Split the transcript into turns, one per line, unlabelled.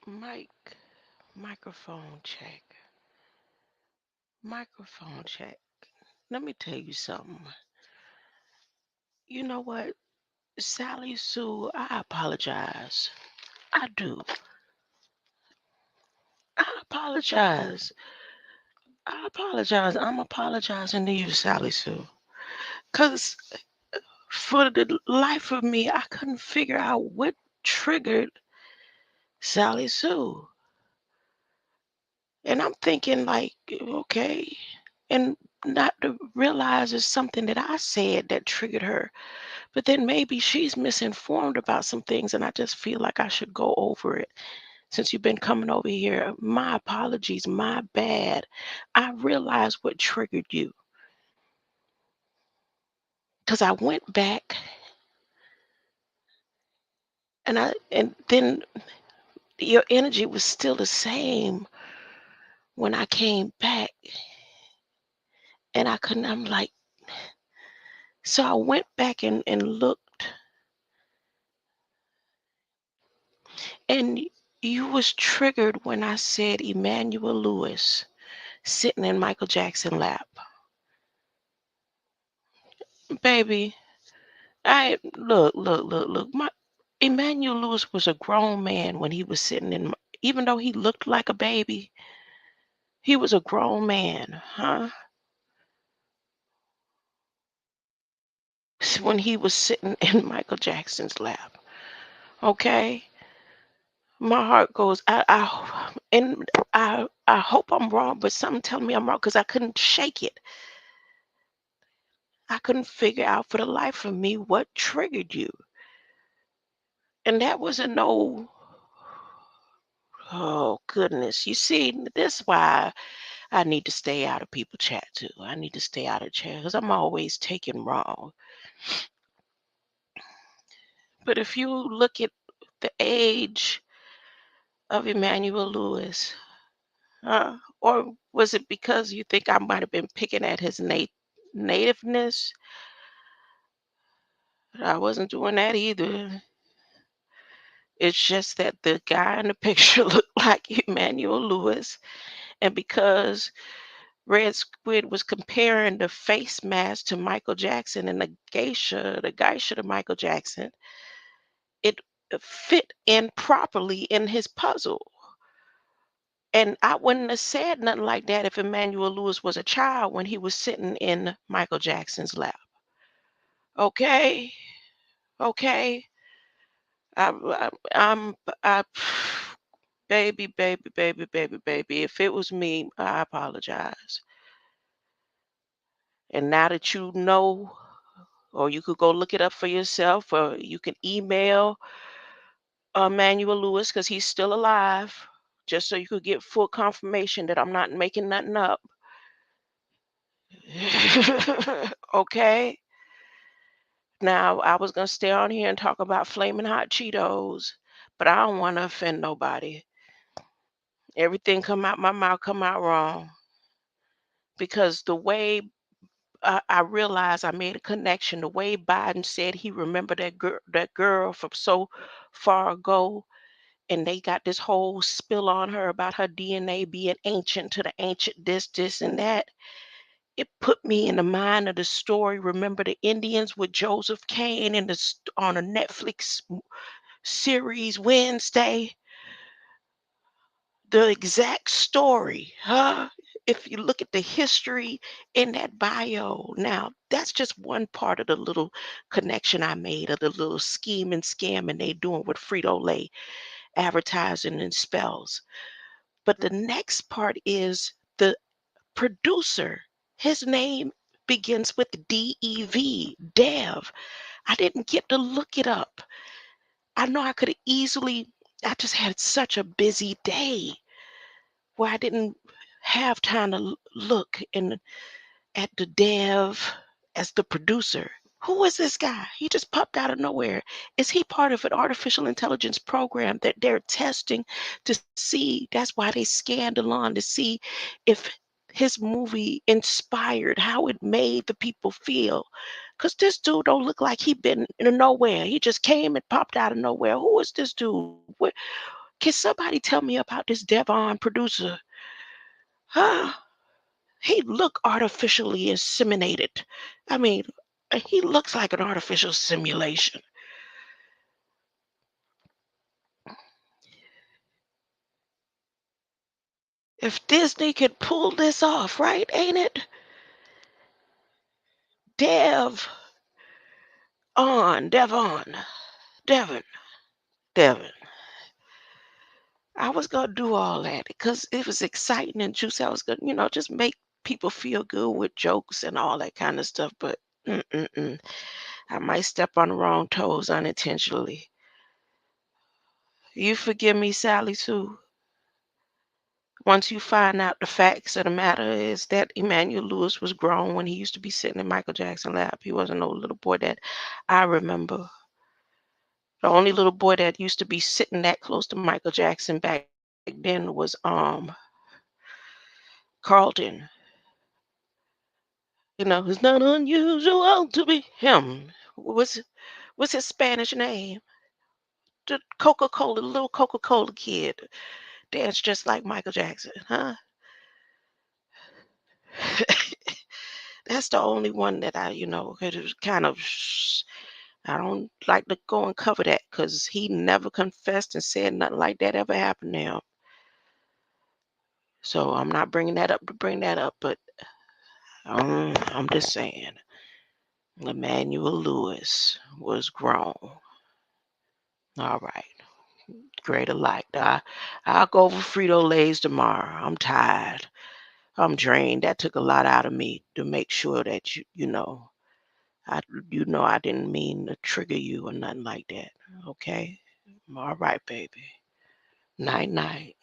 Mic, microphone check, microphone check. Let me tell you something. You know what, Sally Sue, I apologize. I do. I apologize. I apologize. I'm apologizing to you, Sally Sue. Because for the life of me, I couldn't figure out what triggered Sally Sue. And I'm thinking, like, okay. And not to realize it's something that I said that triggered her. But then maybe she's misinformed about some things, and I just feel like I should go over it. Since you've been coming over here, my apologies, my bad. I realized what triggered you because I went back and then your energy was still the same when I came back, and I couldn't. I'm like, so I went back and looked, and you was triggered when I said Emmanuel Lewis sitting in Michael Jackson lap. Baby, I look. My Emmanuel Lewis was a grown man when he was sitting in. Even though he looked like a baby, he was a grown man, huh? When he was sitting in Michael Jackson's lap. Okay, my heart goes. I hope I'm wrong, but something telling me I'm wrong because I couldn't shake it. I couldn't figure out for the life of me what triggered you, and that was a no. Oh goodness! You see, this why I need to stay out of people chat too. I need to stay out of chat because I'm always taken wrong. But if you look at the age of Emmanuel Lewis, or was it because you think I might have been picking at his nativeness? I wasn't doing that either. It's just that the guy in the picture looked like Emmanuel Lewis, and because Red Squid was comparing the face mask to Michael Jackson and the geisha to Michael Jackson, it fit in properly in his puzzle. And I wouldn't have said nothing like that if Emmanuel Lewis was a child when he was sitting in Michael Jackson's lap. Okay, okay. I'm, I, baby. If it was me, I apologize. And now that you know, or you could go look it up for yourself, or you can email Emmanuel Lewis because he's still alive, just so you could get full confirmation that I'm not making nothing up. Okay. Now, I was gonna stay on here and talk about flaming hot Cheetos, but I don't want to offend nobody. Everything come out my mouth come out wrong because the way I realized I made a connection. The way Biden said he remembered that girl from so far ago, and they got this whole spill on her about her DNA being ancient to the ancient this, and that. It put me in the mind of the story. Remember the Indians with Joseph Kane in on a Netflix series Wednesday? The exact story, huh? If you look at the history in that bio, now that's just one part of the little connection I made of the little scheme and scam and they doing with Frito Lay advertising and spells. But the next part is the producer. His name begins with DEV, Dev. I didn't get to look it up. I know I could have easily, I just had such a busy day where I didn't have time to look at the dev as the producer. Who is this guy? He just popped out of nowhere. Is he part of an artificial intelligence program that they're testing to see? That's why they scanned along to see if his movie inspired how it made the people feel. Because this dude don't look like he been in nowhere. He just came and popped out of nowhere. Who is this dude? Can somebody tell me about this Devon producer? Huh? He look artificially inseminated. I mean, he looks like an artificial simulation. If Disney could pull this off, right? Ain't it? Dev on, Devon, Devon, Devon. I was gonna do all that because it was exciting and juicy. I was gonna, just make people feel good with jokes and all that kind of stuff. But I might step on the wrong toes unintentionally. You forgive me, Sally Sue. Once you find out the facts of the matter is that Emmanuel Lewis was grown when he used to be sitting in Michael Jackson's lap. He wasn't no little boy that I remember. The only little boy that used to be sitting that close to Michael Jackson back then was Carlton. It's not unusual to be him. What's his Spanish name? The Coca-Cola, the little Coca-Cola kid. Dance just like Michael Jackson, huh? That's the only one that it was kind of, I don't like to go and cover that because he never confessed and said nothing like that ever happened to him. So I'm not bringing that up to bring that up, but I'm just saying, Emmanuel Lewis was grown. All right. Great alike. I'll go for Frito-Lays tomorrow. I'm tired. I'm drained. That took a lot out of me to make sure that I I didn't mean to trigger you or nothing like that. Okay? All right, baby. Night night.